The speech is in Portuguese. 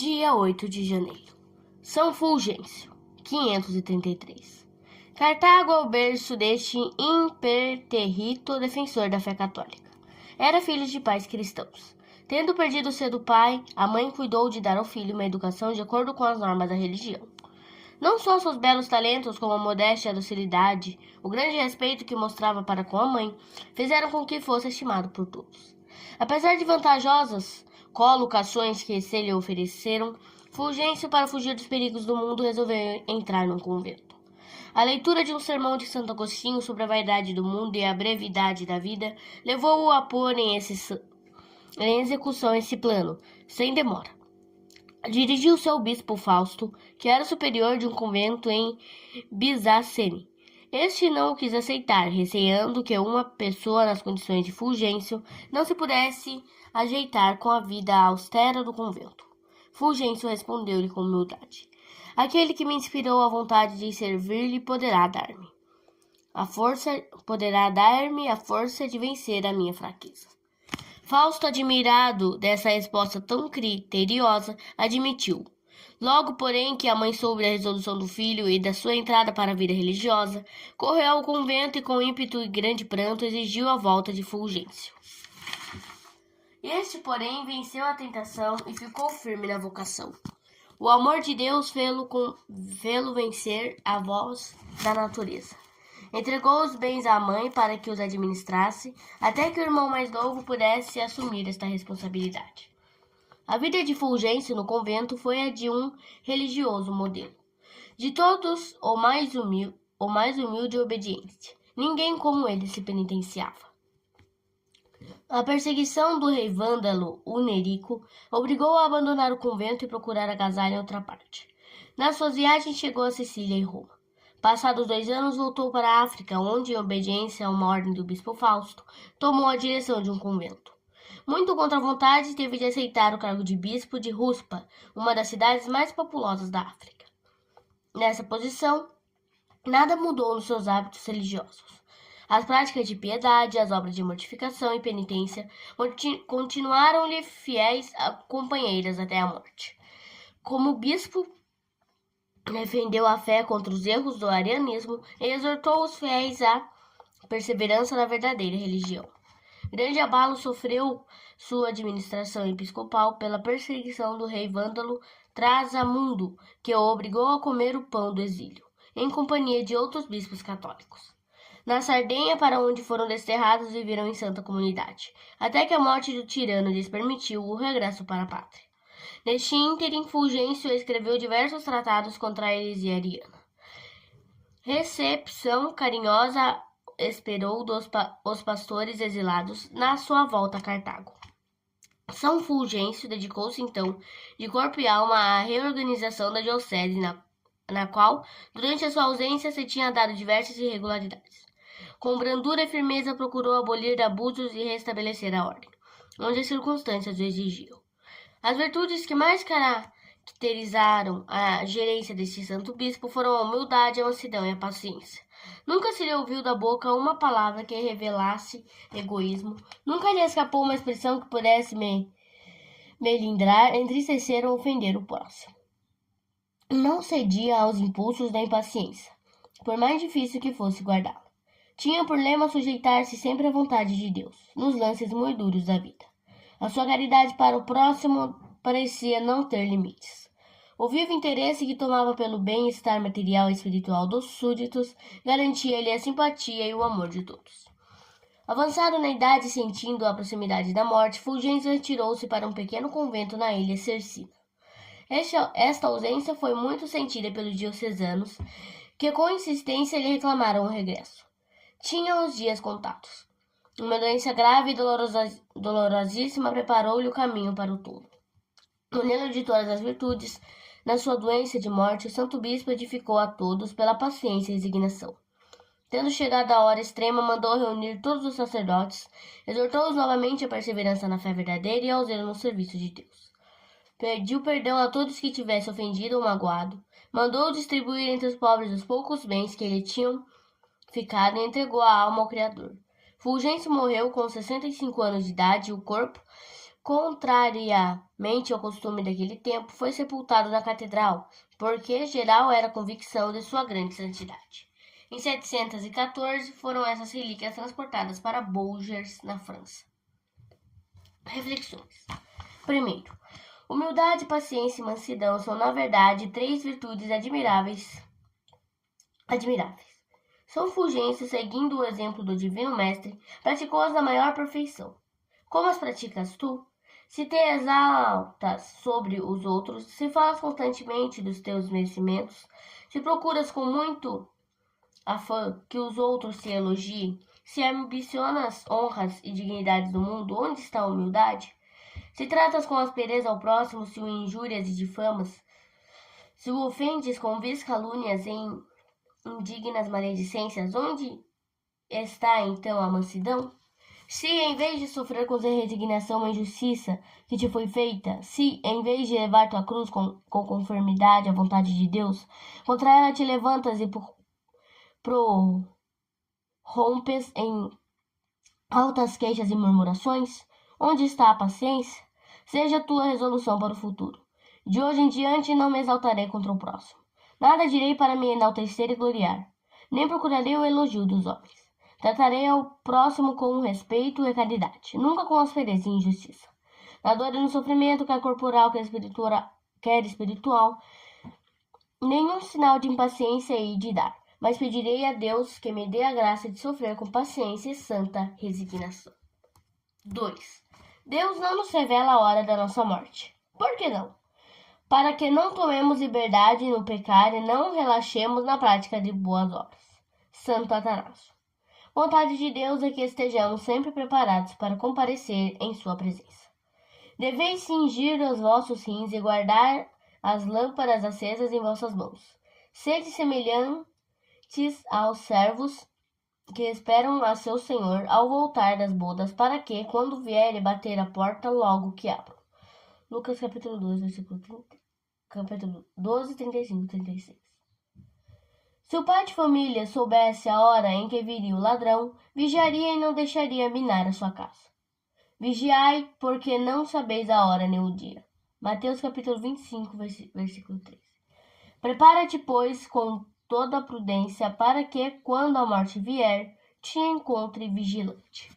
Dia 8 de janeiro. São Fulgêncio, 533. Cartago é o berço deste imperterrito defensor da fé católica. Era filho de pais cristãos. Tendo perdido cedo o pai, a mãe cuidou de dar ao filho uma educação de acordo com as normas da religião. Não só seus belos talentos, como a modéstia e a docilidade, o grande respeito que mostrava para com a mãe, fizeram com que fosse estimado por todos. Apesar de vantajosas colocações que se lhe ofereceram, Fulgêncio, para fugir dos perigos do mundo, resolveu entrar num convento. A leitura de um sermão de Santo Agostinho sobre a vaidade do mundo e a brevidade da vida levou-o a pôr em execução esse plano, sem demora. Dirigiu-se ao bispo Fausto, que era superior de um convento em Bizacene. Este não o quis aceitar, receando que uma pessoa nas condições de Fulgêncio não se pudesse ajeitar com a vida austera do convento. Fulgêncio respondeu-lhe com humildade: aquele que me inspirou a vontade de servir-lhe poderá dar-me a força de vencer a minha fraqueza. Fausto, admirado dessa resposta tão criteriosa, admitiu. Logo, porém, que a mãe soube da resolução do filho e da sua entrada para a vida religiosa, correu ao convento e, com ímpeto e grande pranto, exigiu a volta de Fulgêncio. Este, porém, venceu a tentação e ficou firme na vocação. O amor de Deus fê-lo vencer a voz da natureza. Entregou os bens à mãe para que os administrasse, até que o irmão mais novo pudesse assumir esta responsabilidade. A vida de Fulgêncio no convento foi a de um religioso modelo. De todos, o mais humilde e obediente. Ninguém como ele se penitenciava. A perseguição do rei vândalo Hunerico obrigou-o a abandonar o convento e procurar agasalho em outra parte. Nas suas viagens chegou a Sicília e Roma. Passados 2 anos, voltou para a África, onde, em obediência a uma ordem do bispo Fausto, tomou a direção de um convento. Muito contra a vontade, teve de aceitar o cargo de bispo de Ruspa, uma das cidades mais populosas da África. Nessa posição, nada mudou nos seus hábitos religiosos. As práticas de piedade, as obras de mortificação e penitência continuaram-lhe fiéis companheiras até a morte. Como bispo, defendeu a fé contra os erros do arianismo e exortou os fiéis à perseverança na verdadeira religião. Grande abalo sofreu sua administração episcopal pela perseguição do rei vândalo Trasamundo, que o obrigou a comer o pão do exílio, em companhia de outros bispos católicos. Na Sardenha, para onde foram desterrados, viveram em santa comunidade, até que a morte do tirano lhes permitiu o regresso para a pátria. Neste ínterim, Fulgêncio escreveu diversos tratados contra a heresia ariana. Recepção carinhosa esperou os pastores exilados na sua volta a Cartago. São Fulgêncio dedicou-se então de corpo e alma à reorganização da diocese, na qual, durante a sua ausência, se tinha dado diversas irregularidades. Com brandura e firmeza procurou abolir abusos e restabelecer a ordem, onde as circunstâncias o exigiam. As virtudes que mais caracterizaram a gerência deste santo bispo foram a humildade, a mansidão e a paciência. Nunca se lhe ouviu da boca uma palavra que revelasse egoísmo, nunca lhe escapou uma expressão que pudesse melindrar, entristecer ou ofender o próximo. Não cedia aos impulsos da impaciência, por mais difícil que fosse guardá-la. Tinha por lema sujeitar-se sempre à vontade de Deus, nos lances muito duros da vida. A sua caridade para o próximo parecia não ter limites. O vivo interesse que tomava pelo bem-estar material e espiritual dos súditos garantia-lhe a simpatia e o amor de todos. Avançado na idade e sentindo a proximidade da morte, Fulgêncio retirou-se para um pequeno convento na ilha Cercina. Esta ausência foi muito sentida pelos diocesanos, que com insistência lhe reclamaram o regresso. Tinha os dias contados. Uma doença grave e dolorosíssima preparou-lhe o caminho para o túmulo. Unindo de todas as virtudes, na sua doença de morte, o santo bispo edificou a todos pela paciência e resignação. Tendo chegado a hora extrema, mandou reunir todos os sacerdotes, exortou-os novamente à perseverança na fé verdadeira e ao zelo no serviço de Deus. Pediu perdão a todos que tivessem ofendido ou magoado, mandou distribuir entre os pobres os poucos bens que lhe tinham ficado e entregou a alma ao Criador. Fulgêncio morreu com 65 anos de idade e o corpo, Contrariamente ao costume daquele tempo, foi sepultado na catedral, porque geral era a convicção de sua grande santidade. Em 714, foram essas relíquias transportadas para Bourges, na França. Reflexões. Primeiro, humildade, paciência e mansidão são, na verdade, três virtudes admiráveis. São Fulgêncio, seguindo o exemplo do Divino Mestre, praticou-as na maior perfeição. Como as praticas tu? Se te exaltas sobre os outros, se falas constantemente dos teus merecimentos, se procuras com muito afã que os outros se elogiem, se ambicionas honras e dignidades do mundo, onde está a humildade? Se tratas com aspereza ao próximo, se o injúrias e difamas, se o ofendes com vis calúnias e indignas maledicências, onde está então a mansidão? Se, em vez de sofrer com resignação a injustiça que te foi feita, se, em vez de levar tua cruz com conformidade à vontade de Deus, contra ela te levantas e prorrompes em altas queixas e murmurações, onde está a paciência? Seja a tua resolução para o futuro. De hoje em diante não me exaltarei contra o próximo. Nada direi para me enaltecer e gloriar, nem procurarei o elogio dos homens. Tratarei ao próximo com respeito e caridade, nunca com aspereza e injustiça. Na dor e no sofrimento, quer corporal, quer espiritual, nenhum sinal de impaciência hei de dar, mas pedirei a Deus que me dê a graça de sofrer com paciência e santa resignação. 2. Deus não nos revela a hora da nossa morte. Por que não? Para que não tomemos liberdade no pecar e não relaxemos na prática de boas obras. Santo Atanásio. Vontade de Deus é que estejamos sempre preparados para comparecer em sua presença. Deveis cingir os vossos rins e guardar as lâmpadas acesas em vossas mãos. Sede semelhantes aos servos que esperam a seu senhor ao voltar das bodas, para que, quando vier e bater a porta, logo que abram. Lucas capítulo 12, versículo 30, capítulo 12, 35 e 36. Se o pai de família soubesse a hora em que viria o ladrão, vigiaria e não deixaria minar a sua casa. Vigiai, porque não sabeis a hora nem o dia. Mateus capítulo 25, versículo 3. Prepara-te, pois, com toda a prudência, para que, quando a morte vier, te encontre vigilante.